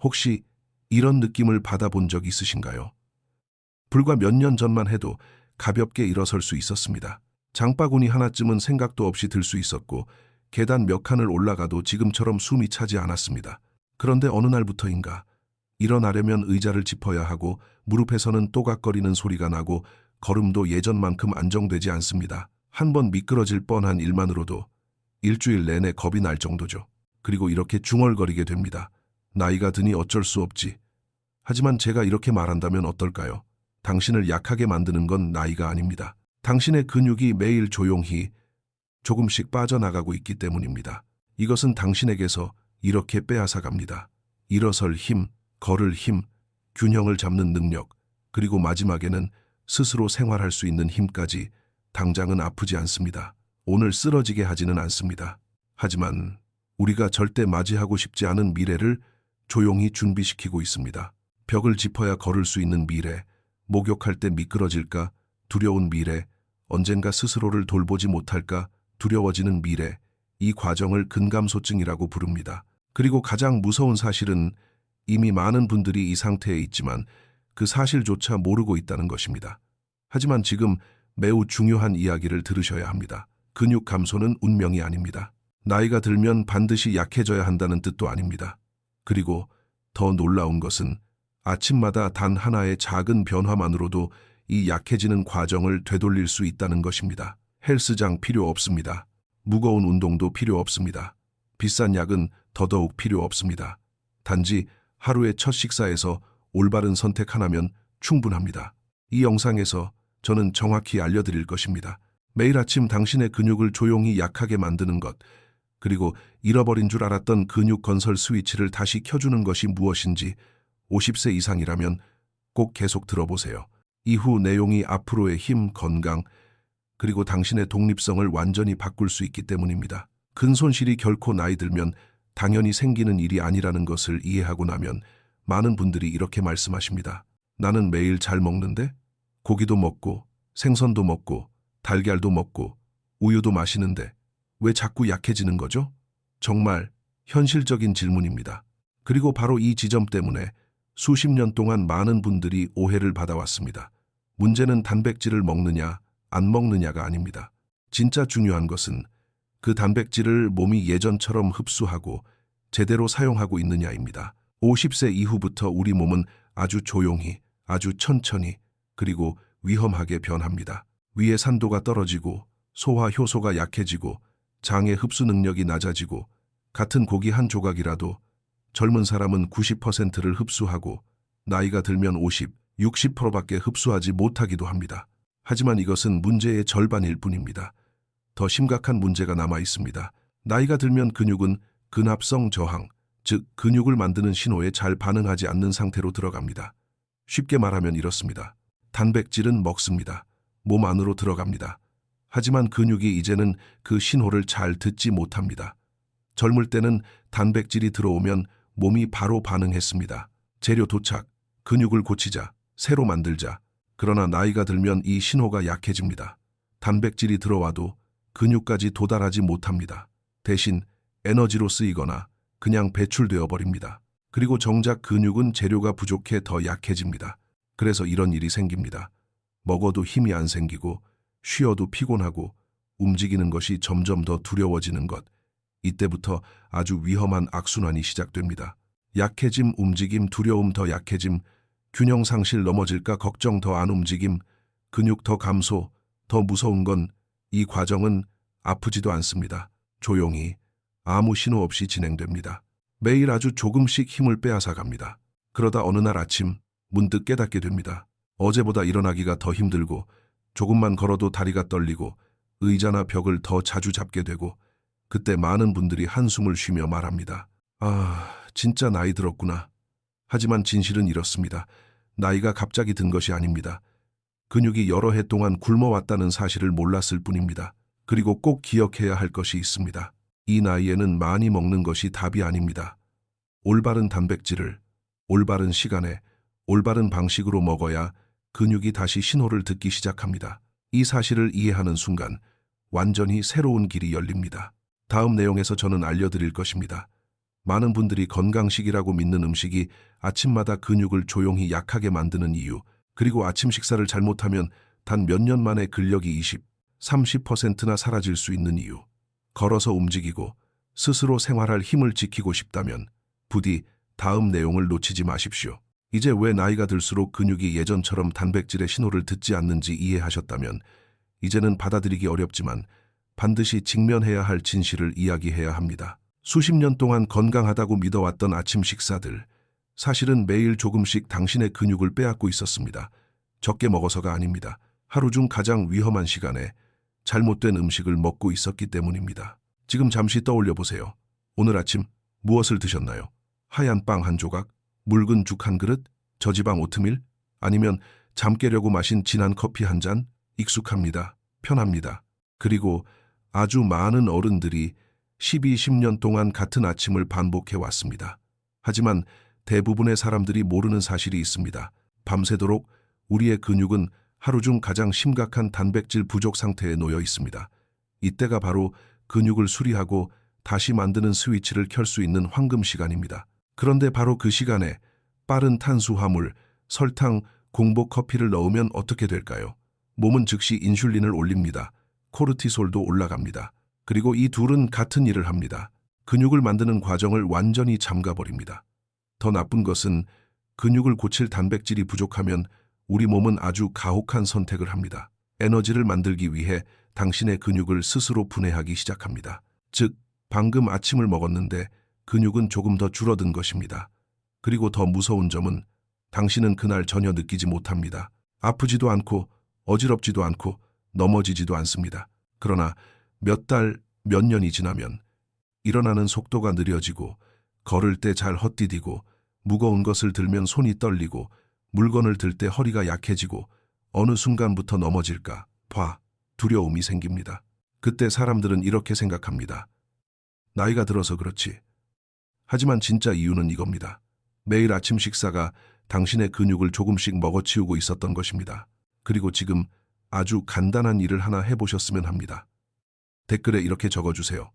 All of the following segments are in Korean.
혹시 이런 느낌을 받아본 적 있으신가요? 불과 몇 년 전만 해도 가볍게 일어설 수 있었습니다. 장바구니 하나쯤은 생각도 없이 들 수 있었고 계단 몇 칸을 올라가도 지금처럼 숨이 차지 않았습니다. 그런데 어느 날부터인가 일어나려면 의자를 짚어야 하고 무릎에서는 또각거리는 소리가 나고 걸음도 예전만큼 안정되지 않습니다. 한 번 미끄러질 뻔한 일만으로도 일주일 내내 겁이 날 정도죠. 그리고 이렇게 중얼거리게 됩니다. 나이가 드니 어쩔 수 없지. 하지만 제가 이렇게 말한다면 어떨까요? 당신을 약하게 만드는 건 나이가 아닙니다. 당신의 근육이 매일 조용히 조금씩 빠져나가고 있기 때문입니다. 이것은 당신에게서 이렇게 빼앗아 갑니다. 일어설 힘, 걸을 힘, 균형을 잡는 능력, 그리고 마지막에는 스스로 생활할 수 있는 힘까지. 당장은 아프지 않습니다. 오늘 쓰러지게 하지는 않습니다. 하지만 우리가 절대 맞이하고 싶지 않은 미래를 조용히 준비시키고 있습니다. 벽을 짚어야 걸을 수 있는 미래, 목욕할 때 미끄러질까 두려운 미래, 언젠가 스스로를 돌보지 못할까 두려워지는 미래, 이 과정을 근감소증이라고 부릅니다. 그리고 가장 무서운 사실은 이미 많은 분들이 이 상태에 있지만 그 사실조차 모르고 있다는 것입니다. 하지만 지금 매우 중요한 이야기를 들으셔야 합니다. 근육 감소는 운명이 아닙니다. 나이가 들면 반드시 약해져야 한다는 뜻도 아닙니다. 그리고 더 놀라운 것은 아침마다 단 하나의 작은 변화만으로도 이 약해지는 과정을 되돌릴 수 있다는 것입니다. 헬스장 필요 없습니다. 무거운 운동도 필요 없습니다. 비싼 약은 더더욱 필요 없습니다. 단지 하루의 첫 식사에서 올바른 선택 하나면 충분합니다. 이 영상에서 저는 정확히 알려드릴 것입니다. 매일 아침 당신의 근육을 조용히 약하게 만드는 것, 그리고 잃어버린 줄 알았던 근육 건설 스위치를 다시 켜주는 것이 무엇인지 50세 이상이라면 꼭 계속 들어보세요. 이후 내용이 앞으로의 힘, 건강, 그리고 당신의 독립성을 완전히 바꿀 수 있기 때문입니다. 근손실이 결코 나이 들면 당연히 생기는 일이 아니라는 것을 이해하고 나면 많은 분들이 이렇게 말씀하십니다. 나는 매일 잘 먹는데? 고기도 먹고 생선도 먹고 달걀도 먹고 우유도 마시는데 왜 자꾸 약해지는 거죠? 정말 현실적인 질문입니다. 그리고 바로 이 지점 때문에 수십 년 동안 많은 분들이 오해를 받아왔습니다. 문제는 단백질을 먹느냐 안 먹느냐가 아닙니다. 진짜 중요한 것은 그 단백질을 몸이 예전처럼 흡수하고 제대로 사용하고 있느냐입니다. 50세 이후부터 우리 몸은 아주 조용히, 아주 천천히, 그리고 위험하게 변합니다. 위의 산도가 떨어지고 소화 효소가 약해지고 장의 흡수 능력이 낮아지고 같은 고기 한 조각이라도 젊은 사람은 90%를 흡수하고 나이가 들면 50, 60%밖에 흡수하지 못하기도 합니다. 하지만 이것은 문제의 절반일 뿐입니다. 더 심각한 문제가 남아 있습니다. 나이가 들면 근육은 근합성 저항, 즉 근육을 만드는 신호에 잘 반응하지 않는 상태로 들어갑니다. 쉽게 말하면 이렇습니다. 단백질은 먹습니다. 몸 안으로 들어갑니다. 하지만 근육이 이제는 그 신호를 잘 듣지 못합니다. 젊을 때는 단백질이 들어오면 몸이 바로 반응했습니다. 재료 도착, 근육을 고치자, 새로 만들자. 그러나 나이가 들면 이 신호가 약해집니다. 단백질이 들어와도 근육까지 도달하지 못합니다. 대신 에너지로 쓰이거나 그냥 배출되어 버립니다. 그리고 정작 근육은 재료가 부족해 더 약해집니다. 그래서 이런 일이 생깁니다. 먹어도 힘이 안 생기고 쉬어도 피곤하고 움직이는 것이 점점 더 두려워지는 것. 이때부터 아주 위험한 악순환이 시작됩니다. 약해짐, 움직임, 두려움, 더 약해짐, 균형 상실, 넘어질까 걱정, 더 안 움직임, 근육 더 감소. 더 무서운 건 이 과정은 아프지도 않습니다. 조용히 아무 신호 없이 진행됩니다. 매일 아주 조금씩 힘을 빼앗아 갑니다. 그러다 어느 날 아침 문득 깨닫게 됩니다. 어제보다 일어나기가 더 힘들고 조금만 걸어도 다리가 떨리고 의자나 벽을 더 자주 잡게 되고 그때 많은 분들이 한숨을 쉬며 말합니다. 아, 진짜 나이 들었구나. 하지만 진실은 이렇습니다. 나이가 갑자기 든 것이 아닙니다. 근육이 여러 해 동안 굶어왔다는 사실을 몰랐을 뿐입니다. 그리고 꼭 기억해야 할 것이 있습니다. 이 나이에는 많이 먹는 것이 답이 아닙니다. 올바른 단백질을 올바른 시간에 올바른 방식으로 먹어야 근육이 다시 신호를 듣기 시작합니다. 이 사실을 이해하는 순간 완전히 새로운 길이 열립니다. 다음 내용에서 저는 알려드릴 것입니다. 많은 분들이 건강식이라고 믿는 음식이 아침마다 근육을 조용히 약하게 만드는 이유, 그리고 아침 식사를 잘못하면 단 몇 년 만에 근력이 20, 30%나 사라질 수 있는 이유. 걸어서 움직이고 스스로 생활할 힘을 지키고 싶다면 부디 다음 내용을 놓치지 마십시오. 이제 왜 나이가 들수록 근육이 예전처럼 단백질의 신호를 듣지 않는지 이해하셨다면 이제는 받아들이기 어렵지만 반드시 직면해야 할 진실을 이야기해야 합니다. 수십 년 동안 건강하다고 믿어왔던 아침 식사들, 사실은 매일 조금씩 당신의 근육을 빼앗고 있었습니다. 적게 먹어서가 아닙니다. 하루 중 가장 위험한 시간에 잘못된 음식을 먹고 있었기 때문입니다. 지금 잠시 떠올려 보세요. 오늘 아침 무엇을 드셨나요? 하얀 빵 한 조각, 묽은 죽 한 그릇, 저지방 오트밀, 아니면 잠 깨려고 마신 진한 커피 한 잔? 익숙합니다. 편합니다. 그리고 아주 많은 어른들이 12, 10년 동안 같은 아침을 반복해 왔습니다. 하지만 대부분의 사람들이 모르는 사실이 있습니다. 밤새도록 우리의 근육은 하루 중 가장 심각한 단백질 부족 상태에 놓여 있습니다. 이때가 바로 근육을 수리하고 다시 만드는 스위치를 켤 수 있는 황금 시간입니다. 그런데 바로 그 시간에 빠른 탄수화물, 설탕, 공복 커피를 넣으면 어떻게 될까요? 몸은 즉시 인슐린을 올립니다. 코르티솔도 올라갑니다. 그리고 이 둘은 같은 일을 합니다. 근육을 만드는 과정을 완전히 잠가버립니다. 더 나쁜 것은 근육을 고칠 단백질이 부족하면 우리 몸은 아주 가혹한 선택을 합니다. 에너지를 만들기 위해 당신의 근육을 스스로 분해하기 시작합니다. 즉, 방금 아침을 먹었는데 근육은 조금 더 줄어든 것입니다. 그리고 더 무서운 점은 당신은 그날 전혀 느끼지 못합니다. 아프지도 않고 어지럽지도 않고 넘어지지도 않습니다. 그러나 몇 달, 몇 년이 지나면 일어나는 속도가 느려지고 걸을 때 잘 헛디디고 무거운 것을 들면 손이 떨리고 물건을 들 때 허리가 약해지고 어느 순간부터 넘어질까 봐 두려움이 생깁니다. 그때 사람들은 이렇게 생각합니다. 나이가 들어서 그렇지. 하지만 진짜 이유는 이겁니다. 매일 아침 식사가 당신의 근육을 조금씩 먹어치우고 있었던 것입니다. 그리고 지금 아주 간단한 일을 하나 해보셨으면 합니다. 댓글에 이렇게 적어주세요.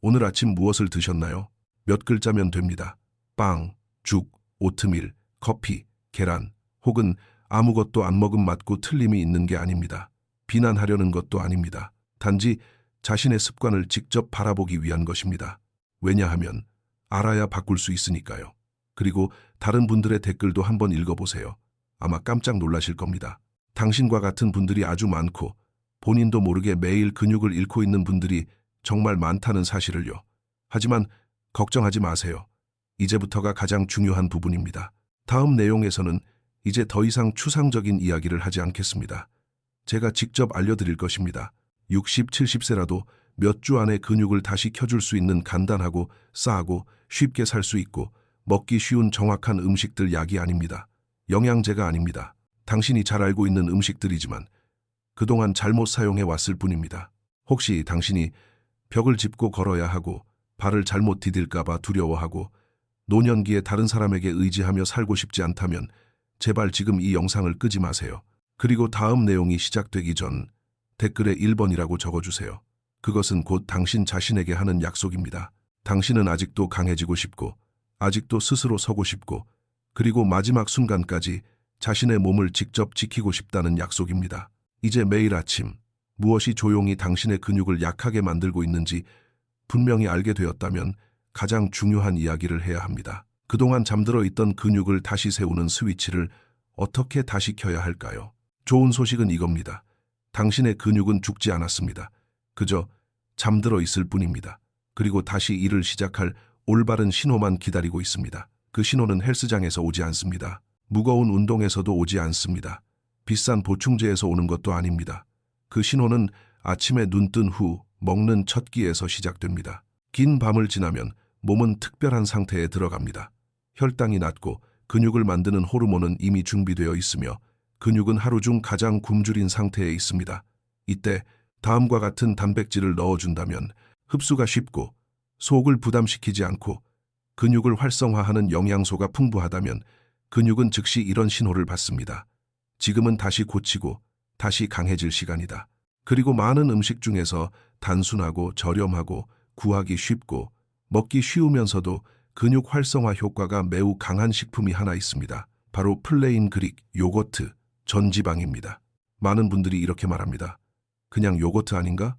오늘 아침 무엇을 드셨나요? 몇 글자면 됩니다. 빵, 죽, 오트밀, 커피, 계란, 혹은 아무것도 안 먹은 맞고 틀림이 있는 게 아닙니다. 비난하려는 것도 아닙니다. 단지 자신의 습관을 직접 바라보기 위한 것입니다. 왜냐하면 알아야 바꿀 수 있으니까요. 그리고 다른 분들의 댓글도 한번 읽어보세요. 아마 깜짝 놀라실 겁니다. 당신과 같은 분들이 아주 많고 본인도 모르게 매일 근육을 잃고 있는 분들이 정말 많다는 사실을요. 하지만 걱정하지 마세요. 이제부터가 가장 중요한 부분입니다. 다음 내용에서는 이제 더 이상 추상적인 이야기를 하지 않겠습니다. 제가 직접 알려드릴 것입니다. 60, 70세라도 몇 주 안에 근육을 다시 켜줄 수 있는 간단하고 싸고 쉽게 살 수 있고 먹기 쉬운 정확한 음식들 약이 아닙니다. 영양제가 아닙니다. 당신이 잘 알고 있는 음식들이지만 그동안 잘못 사용해 왔을 뿐입니다. 혹시 당신이 벽을 짚고 걸어야 하고 발을 잘못 디딜까봐 두려워하고 노년기에 다른 사람에게 의지하며 살고 싶지 않다면 제발 지금 이 영상을 끄지 마세요. 그리고 다음 내용이 시작되기 전 댓글에 1번이라고 적어주세요. 그것은 곧 당신 자신에게 하는 약속입니다. 당신은 아직도 강해지고 싶고 아직도 스스로 서고 싶고 그리고 마지막 순간까지 자신의 몸을 직접 지키고 싶다는 약속입니다. 이제 매일 아침 무엇이 조용히 당신의 근육을 약하게 만들고 있는지 분명히 알게 되었다면 가장 중요한 이야기를 해야 합니다. 그동안 잠들어 있던 근육을 다시 세우는 스위치를 어떻게 다시 켜야 할까요? 좋은 소식은 이겁니다. 당신의 근육은 죽지 않았습니다. 그저 잠들어 있을 뿐입니다. 그리고 다시 일을 시작할 올바른 신호만 기다리고 있습니다. 그 신호는 헬스장에서 오지 않습니다. 무거운 운동에서도 오지 않습니다. 비싼 보충제에서 오는 것도 아닙니다. 그 신호는 아침에 눈 뜬 후 먹는 첫 끼에서 시작됩니다. 긴 밤을 지나면 몸은 특별한 상태에 들어갑니다. 혈당이 낮고 근육을 만드는 호르몬은 이미 준비되어 있으며 근육은 하루 중 가장 굶주린 상태에 있습니다. 이때 다음과 같은 단백질을 넣어준다면 흡수가 쉽고 속을 부담시키지 않고 근육을 활성화하는 영양소가 풍부하다면 근육은 즉시 이런 신호를 받습니다. 지금은 다시 고치고 다시 강해질 시간이다. 그리고 많은 음식 중에서 단순하고 저렴하고 구하기 쉽고 먹기 쉬우면서도 근육 활성화 효과가 매우 강한 식품이 하나 있습니다. 바로 플레인 그릭 요거트 전지방입니다. 많은 분들이 이렇게 말합니다. 그냥 요거트 아닌가?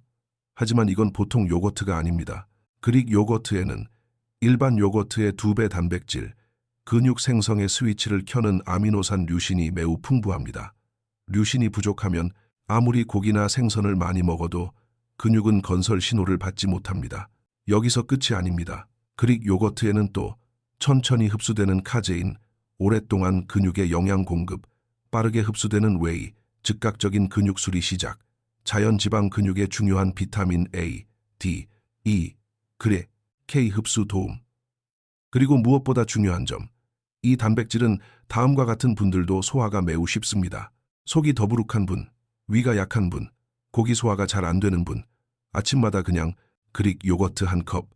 하지만 이건 보통 요거트가 아닙니다. 그릭 요거트에는 일반 요거트의 2배 단백질, 근육 생성의 스위치를 켜는 아미노산 류신이 매우 풍부합니다. 류신이 부족하면 아무리 고기나 생선을 많이 먹어도 근육은 건설 신호를 받지 못합니다. 여기서 끝이 아닙니다. 그릭 요거트에는 또 천천히 흡수되는 카제인, 오랫동안 근육의 영양 공급, 빠르게 흡수되는 웨이, 즉각적인 근육수리 시작, 자연지방 근육에 중요한 비타민 A, D, E, 그래, K 흡수 도움. 그리고 무엇보다 중요한 점, 이 단백질은 다음과 같은 분들도 소화가 매우 쉽습니다. 속이 더부룩한 분, 위가 약한 분, 고기 소화가 잘 안 되는 분, 아침마다 그냥 그릭 요거트 한 컵,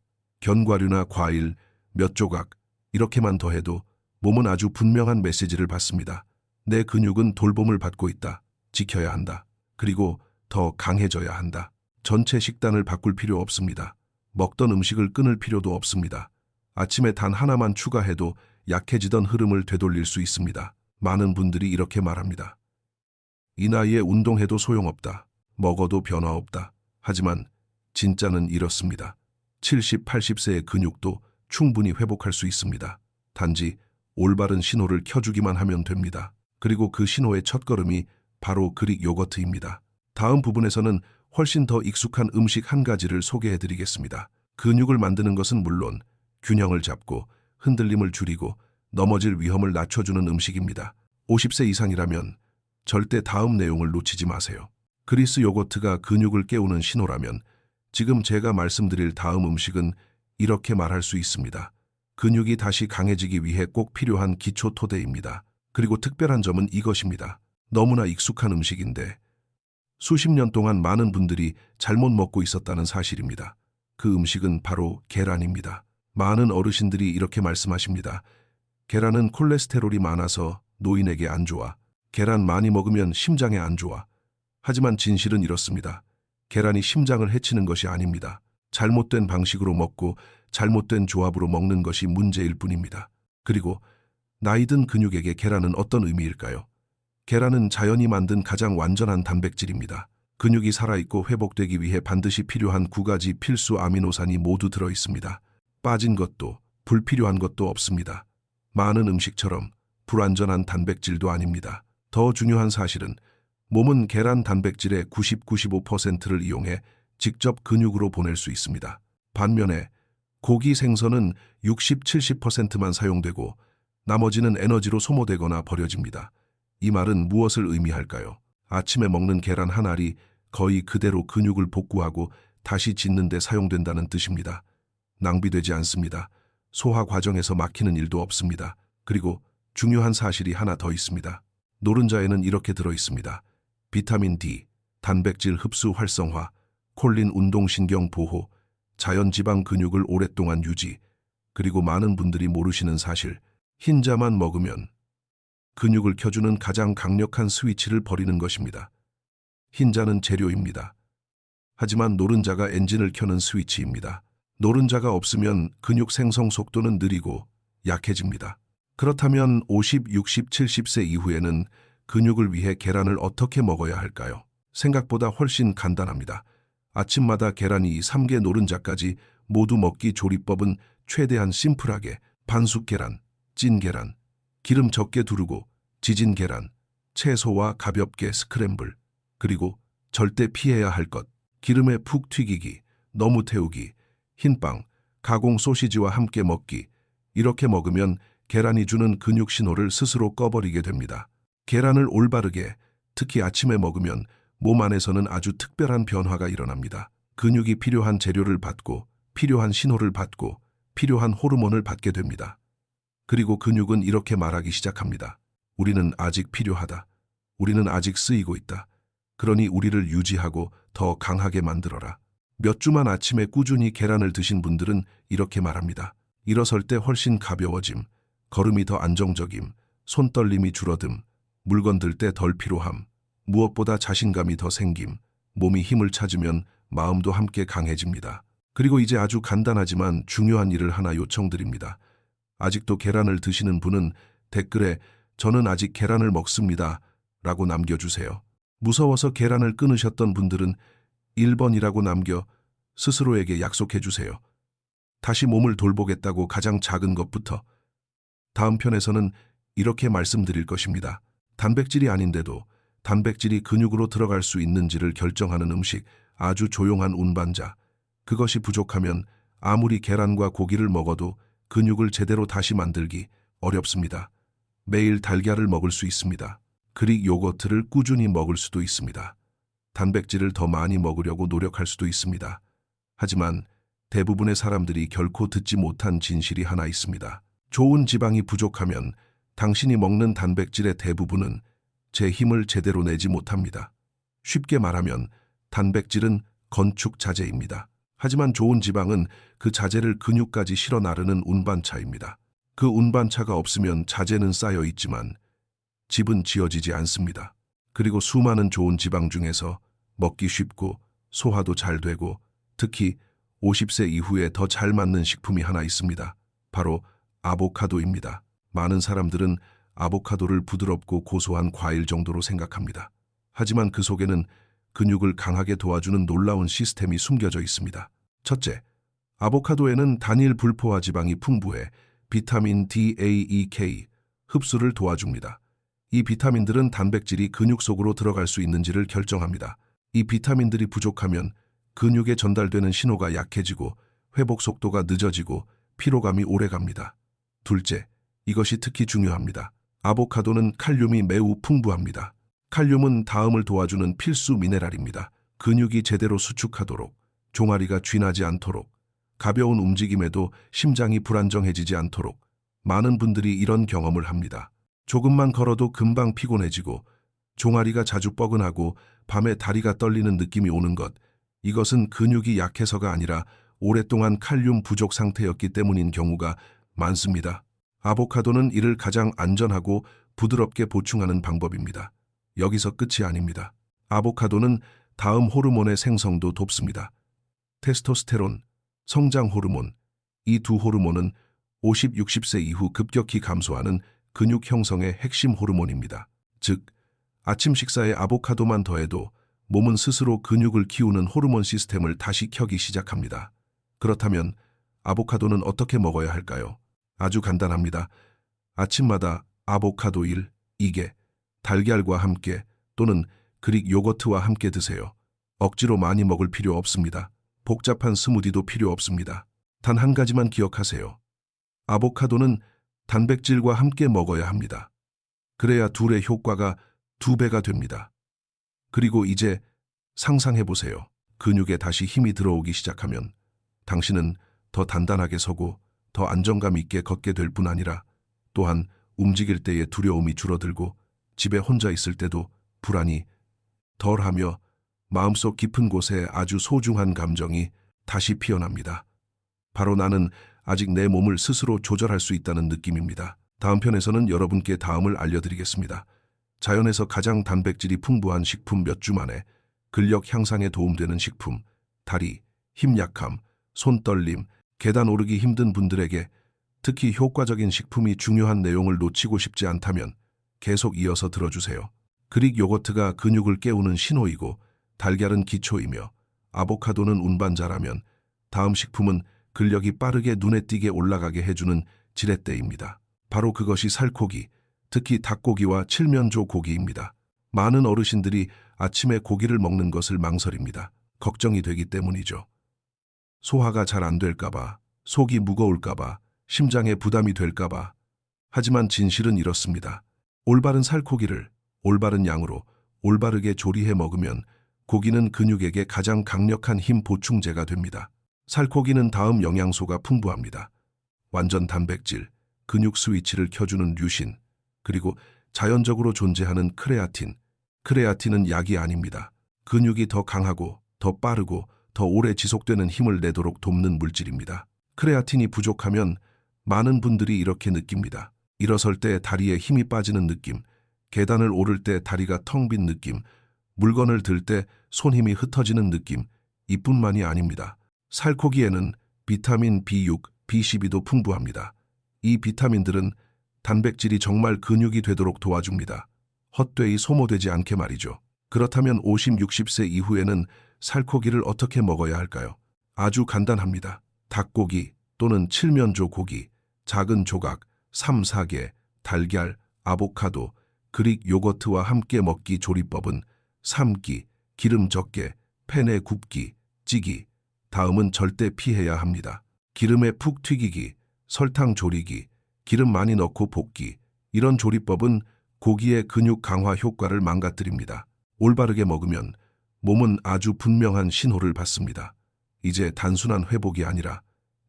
견과류나 과일 몇 조각 이렇게만 더해도 몸은 아주 분명한 메시지를 받습니다. 내 근육은 돌봄을 받고 있다. 지켜야 한다. 그리고 더 강해져야 한다. 전체 식단을 바꿀 필요 없습니다. 먹던 음식을 끊을 필요도 없습니다. 아침에 단 하나만 추가해도 약해지던 흐름을 되돌릴 수 있습니다. 많은 분들이 이렇게 말합니다. 이 나이에 운동해도 소용없다. 먹어도 변화 없다. 하지만 진짜는 이렇습니다. 70, 80세의 근육도 충분히 회복할 수 있습니다. 단지 올바른 신호를 켜주기만 하면 됩니다. 그리고 그 신호의 첫걸음이 바로 그릭 요거트입니다. 다음 부분에서는 훨씬 더 익숙한 음식 한 가지를 소개해드리겠습니다. 근육을 만드는 것은 물론 균형을 잡고 흔들림을 줄이고 넘어질 위험을 낮춰주는 음식입니다. 50세 이상이라면 절대 다음 내용을 놓치지 마세요. 그리스 요거트가 근육을 깨우는 신호라면 지금 제가 말씀드릴 다음 음식은 이렇게 말할 수 있습니다. 근육이 다시 강해지기 위해 꼭 필요한 기초 토대입니다. 그리고 특별한 점은 이것입니다. 너무나 익숙한 음식인데 수십 년 동안 많은 분들이 잘못 먹고 있었다는 사실입니다. 그 음식은 바로 계란입니다. 많은 어르신들이 이렇게 말씀하십니다. 계란은 콜레스테롤이 많아서 노인에게 안 좋아. 계란 많이 먹으면 심장에 안 좋아. 하지만 진실은 이렇습니다. 계란이 심장을 해치는 것이 아닙니다. 잘못된 방식으로 먹고 잘못된 조합으로 먹는 것이 문제일 뿐입니다. 그리고 나이든 근육에게 계란은 어떤 의미일까요? 계란은 자연이 만든 가장 완전한 단백질입니다. 근육이 살아있고 회복되기 위해 반드시 필요한 9가지 필수 아미노산이 모두 들어있습니다. 빠진 것도 불필요한 것도 없습니다. 많은 음식처럼 불완전한 단백질도 아닙니다. 더 중요한 사실은 몸은 계란 단백질의 90, 95%를 이용해 직접 근육으로 보낼 수 있습니다. 반면에 고기 생선은 60, 70%만 사용되고 나머지는 에너지로 소모되거나 버려집니다. 이 말은 무엇을 의미할까요? 아침에 먹는 계란 한 알이 거의 그대로 근육을 복구하고 다시 짓는 데 사용된다는 뜻입니다. 낭비되지 않습니다. 소화 과정에서 막히는 일도 없습니다. 그리고 중요한 사실이 하나 더 있습니다. 노른자에는 이렇게 들어있습니다. 비타민 D, 단백질 흡수 활성화, 콜린 운동신경 보호, 자연지방 근육을 오랫동안 유지, 그리고 많은 분들이 모르시는 사실, 흰자만 먹으면 근육을 켜주는 가장 강력한 스위치를 버리는 것입니다. 흰자는 재료입니다. 하지만 노른자가 엔진을 켜는 스위치입니다. 노른자가 없으면 근육 생성 속도는 느리고 약해집니다. 그렇다면 50, 60, 70세 이후에는 근육을 위해 계란을 어떻게 먹어야 할까요? 생각보다 훨씬 간단합니다. 아침마다 계란이 3개 노른자까지 모두 먹기 조리법은 최대한 심플하게 반숙 계란, 찐 계란, 기름 적게 두르고 지진 계란, 채소와 가볍게 스크램블, 그리고 절대 피해야 할 것, 기름에 푹 튀기기, 너무 태우기, 흰빵, 가공 소시지와 함께 먹기. 이렇게 먹으면 계란이 주는 근육 신호를 스스로 꺼버리게 됩니다. 계란을 올바르게, 특히 아침에 먹으면 몸 안에서는 아주 특별한 변화가 일어납니다. 근육이 필요한 재료를 받고, 필요한 신호를 받고, 필요한 호르몬을 받게 됩니다. 그리고 근육은 이렇게 말하기 시작합니다. 우리는 아직 필요하다. 우리는 아직 쓰이고 있다. 그러니 우리를 유지하고 더 강하게 만들어라. 몇 주만 아침에 꾸준히 계란을 드신 분들은 이렇게 말합니다. 일어설 때 훨씬 가벼워짐, 걸음이 더 안정적임, 손떨림이 줄어듦, 물건 들 때 덜 피로함, 무엇보다 자신감이 더 생김, 몸이 힘을 찾으면 마음도 함께 강해집니다. 그리고 이제 아주 간단하지만 중요한 일을 하나 요청드립니다. 아직도 계란을 드시는 분은 댓글에 저는 아직 계란을 먹습니다 라고 남겨주세요. 무서워서 계란을 끊으셨던 분들은 1번이라고 남겨 스스로에게 약속해주세요. 다시 몸을 돌보겠다고 가장 작은 것부터. 다음 편에서는 이렇게 말씀드릴 것입니다. 단백질이 아닌데도 단백질이 근육으로 들어갈 수 있는지를 결정하는 음식, 아주 조용한 운반자. 그것이 부족하면 아무리 계란과 고기를 먹어도 근육을 제대로 다시 만들기 어렵습니다. 매일 달걀을 먹을 수 있습니다. 그릭 요거트를 꾸준히 먹을 수도 있습니다. 단백질을 더 많이 먹으려고 노력할 수도 있습니다. 하지만 대부분의 사람들이 결코 듣지 못한 진실이 하나 있습니다. 좋은 지방이 부족하면 당신이 먹는 단백질의 대부분은 제 힘을 제대로 내지 못합니다. 쉽게 말하면 단백질은 건축 자재입니다. 하지만 좋은 지방은 그 자재를 근육까지 실어 나르는 운반차입니다. 그 운반차가 없으면 자재는 쌓여 있지만 집은 지어지지 않습니다. 그리고 수많은 좋은 지방 중에서 먹기 쉽고 소화도 잘 되고 특히 50세 이후에 더 잘 맞는 식품이 하나 있습니다. 바로 아보카도입니다. 많은 사람들은 아보카도를 부드럽고 고소한 과일 정도로 생각합니다. 하지만 그 속에는 근육을 강하게 도와주는 놀라운 시스템이 숨겨져 있습니다. 첫째, 아보카도에는 단일 불포화 지방이 풍부해 비타민 D, A, E, K 흡수를 도와줍니다. 이 비타민들은 단백질이 근육 속으로 들어갈 수 있는지를 결정합니다. 이 비타민들이 부족하면 근육에 전달되는 신호가 약해지고 회복 속도가 늦어지고 피로감이 오래갑니다. 둘째, 이것이 특히 중요합니다. 아보카도는 칼륨이 매우 풍부합니다. 칼륨은 다음을 도와주는 필수 미네랄입니다. 근육이 제대로 수축하도록, 종아리가 쥐나지 않도록, 가벼운 움직임에도 심장이 불안정해지지 않도록 많은 분들이 이런 경험을 합니다. 조금만 걸어도 금방 피곤해지고 종아리가 자주 뻐근하고 밤에 다리가 떨리는 느낌이 오는 것. 이것은 근육이 약해서가 아니라 오랫동안 칼륨 부족 상태였기 때문인 경우가 많습니다. 아보카도는 이를 가장 안전하고 부드럽게 보충하는 방법입니다. 여기서 끝이 아닙니다. 아보카도는 다음 호르몬의 생성도 돕습니다. 테스토스테론, 성장 호르몬. 이 두 호르몬은 50, 60세 이후 급격히 감소하는 근육 형성의 핵심 호르몬입니다. 즉, 아침 식사에 아보카도만 더해도 몸은 스스로 근육을 키우는 호르몬 시스템을 다시 켜기 시작합니다. 그렇다면 아보카도는 어떻게 먹어야 할까요? 아주 간단합니다. 아침마다 아보카도 1개, 달걀과 함께 또는 그릭 요거트와 함께 드세요. 억지로 많이 먹을 필요 없습니다. 복잡한 스무디도 필요 없습니다. 단 한 가지만 기억하세요. 아보카도는 단백질과 함께 먹어야 합니다. 그래야 둘의 효과가 2배가 됩니다. 그리고 이제 상상해보세요. 근육에 다시 힘이 들어오기 시작하면 당신은 더 단단하게 서고 더 안정감 있게 걷게 될 뿐 아니라 또한 움직일 때의 두려움이 줄어들고 집에 혼자 있을 때도 불안이 덜하며 마음속 깊은 곳에 아주 소중한 감정이 다시 피어납니다. 바로 나는 아직 내 몸을 스스로 조절할 수 있다는 느낌입니다. 다음 편에서는 여러분께 다음을 알려드리겠습니다. 자연에서 가장 단백질이 풍부한 식품 몇 주 만에 근력 향상에 도움되는 식품, 다리, 힘 약함, 손 떨림, 계단 오르기 힘든 분들에게 특히 효과적인 식품이 중요한 내용을 놓치고 싶지 않다면 계속 이어서 들어주세요. 그릭 요거트가 근육을 깨우는 신호이고 달걀은 기초이며 아보카도는 운반자라면 다음 식품은 근력이 빠르게 눈에 띄게 올라가게 해주는 지렛대입니다. 바로 그것이 살코기, 특히 닭고기와 칠면조 고기입니다. 많은 어르신들이 아침에 고기를 먹는 것을 망설입니다. 걱정이 되기 때문이죠. 소화가 잘 안 될까봐, 속이 무거울까봐, 심장에 부담이 될까봐. 하지만 진실은 이렇습니다. 올바른 살코기를 올바른 양으로 올바르게 조리해 먹으면 고기는 근육에게 가장 강력한 힘 보충제가 됩니다. 살코기는 다음 영양소가 풍부합니다. 완전 단백질, 근육 스위치를 켜주는 류신, 그리고 자연적으로 존재하는 크레아틴. 크레아틴은 약이 아닙니다. 근육이 더 강하고 더 빠르고 더 오래 지속되는 힘을 내도록 돕는 물질입니다. 크레아틴이 부족하면 많은 분들이 이렇게 느낍니다. 일어설 때 다리에 힘이 빠지는 느낌, 계단을 오를 때 다리가 텅 빈 느낌, 물건을 들 때 손힘이 흩어지는 느낌, 이뿐만이 아닙니다. 살코기에는 비타민 B6, B12도 풍부합니다. 이 비타민들은 단백질이 정말 근육이 되도록 도와줍니다. 헛되이 소모되지 않게 말이죠. 그렇다면 50, 60세 이후에는 살코기를 어떻게 먹어야 할까요? 아주 간단합니다. 닭고기 또는 칠면조 고기, 작은 조각, 3, 4개, 달걀, 아보카도, 그릭 요거트와 함께 먹기. 조리법은 삶기, 기름 적게, 팬에 굽기, 찌기. 다음은 절대 피해야 합니다. 기름에 푹 튀기기, 설탕 졸이기, 기름 많이 넣고 볶기. 이런 조리법은 고기의 근육 강화 효과를 망가뜨립니다. 올바르게 먹으면 몸은 아주 분명한 신호를 받습니다. 이제 단순한 회복이 아니라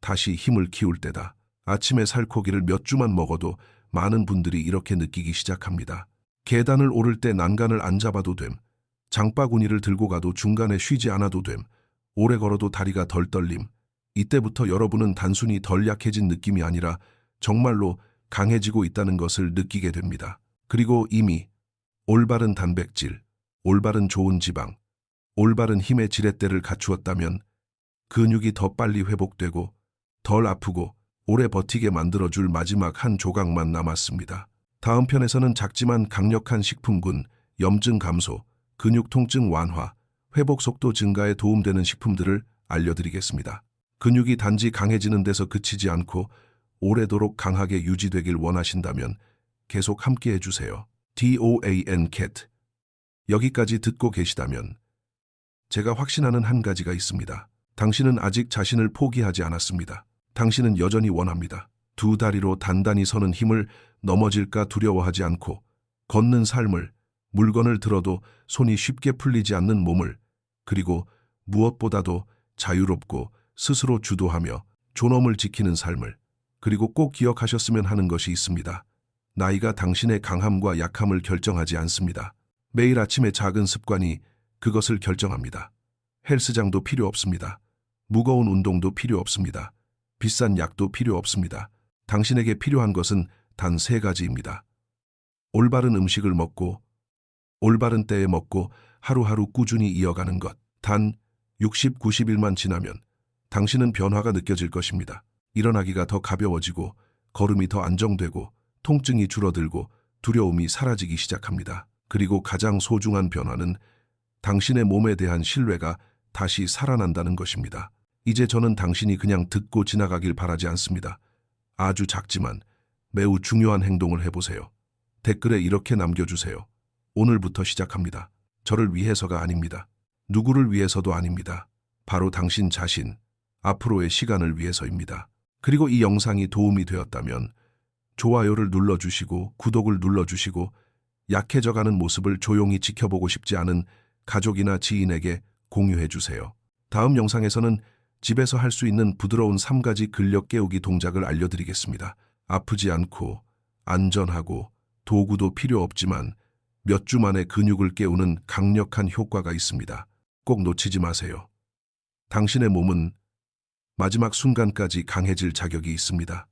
다시 힘을 키울 때다. 아침에 살코기를 몇 주만 먹어도 많은 분들이 이렇게 느끼기 시작합니다. 계단을 오를 때 난간을 안 잡아도 됨. 장바구니를 들고 가도 중간에 쉬지 않아도 됨. 오래 걸어도 다리가 덜 떨림. 이때부터 여러분은 단순히 덜 약해진 느낌이 아니라 정말로 강해지고 있다는 것을 느끼게 됩니다. 그리고 이미 올바른 단백질, 올바른 좋은 지방, 올바른 힘의 지렛대를 갖추었다면 근육이 더 빨리 회복되고 덜 아프고 오래 버티게 만들어줄 마지막 한 조각만 남았습니다. 다음 편에서는 작지만 강력한 식품군, 염증 감소, 근육 통증 완화, 회복 속도 증가에 도움되는 식품들을 알려드리겠습니다. 근육이 단지 강해지는 데서 그치지 않고 오래도록 강하게 유지되길 원하신다면 계속 함께 해주세요. DOAN CAT. 여기까지 듣고 계시다면 제가 확신하는 한 가지가 있습니다. 당신은 아직 자신을 포기하지 않았습니다. 당신은 여전히 원합니다. 두 다리로 단단히 서는 힘을, 넘어질까 두려워하지 않고 걷는 삶을, 물건을 들어도 손이 쉽게 풀리지 않는 몸을, 그리고 무엇보다도 자유롭고 스스로 주도하며 존엄을 지키는 삶을. 그리고 꼭 기억하셨으면 하는 것이 있습니다. 나이가 당신의 강함과 약함을 결정하지 않습니다. 매일 아침의 작은 습관이 그것을 결정합니다. 헬스장도 필요 없습니다. 무거운 운동도 필요 없습니다. 비싼 약도 필요 없습니다. 당신에게 필요한 것은 단 3가지입니다. 올바른 음식을 먹고, 올바른 때에 먹고 하루하루 꾸준히 이어가는 것. 단 60, 90일만 지나면 당신은 변화가 느껴질 것입니다. 일어나기가 더 가벼워지고, 걸음이 더 안정되고, 통증이 줄어들고, 두려움이 사라지기 시작합니다. 그리고 가장 소중한 변화는 당신의 몸에 대한 신뢰가 다시 살아난다는 것입니다. 이제 저는 당신이 그냥 듣고 지나가길 바라지 않습니다. 아주 작지만 매우 중요한 행동을 해보세요. 댓글에 이렇게 남겨주세요. 오늘부터 시작합니다. 저를 위해서가 아닙니다. 누구를 위해서도 아닙니다. 바로 당신 자신, 앞으로의 시간을 위해서입니다. 그리고 이 영상이 도움이 되었다면 좋아요를 눌러주시고 구독을 눌러주시고 약해져가는 모습을 조용히 지켜보고 싶지 않은 가족이나 지인에게 공유해주세요. 다음 영상에서는 집에서 할 수 있는 부드러운 3가지 근력 깨우기 동작을 알려드리겠습니다. 아프지 않고 안전하고 도구도 필요 없지만 몇 주 만에 근육을 깨우는 강력한 효과가 있습니다. 꼭 놓치지 마세요. 당신의 몸은 마지막 순간까지 강해질 자격이 있습니다.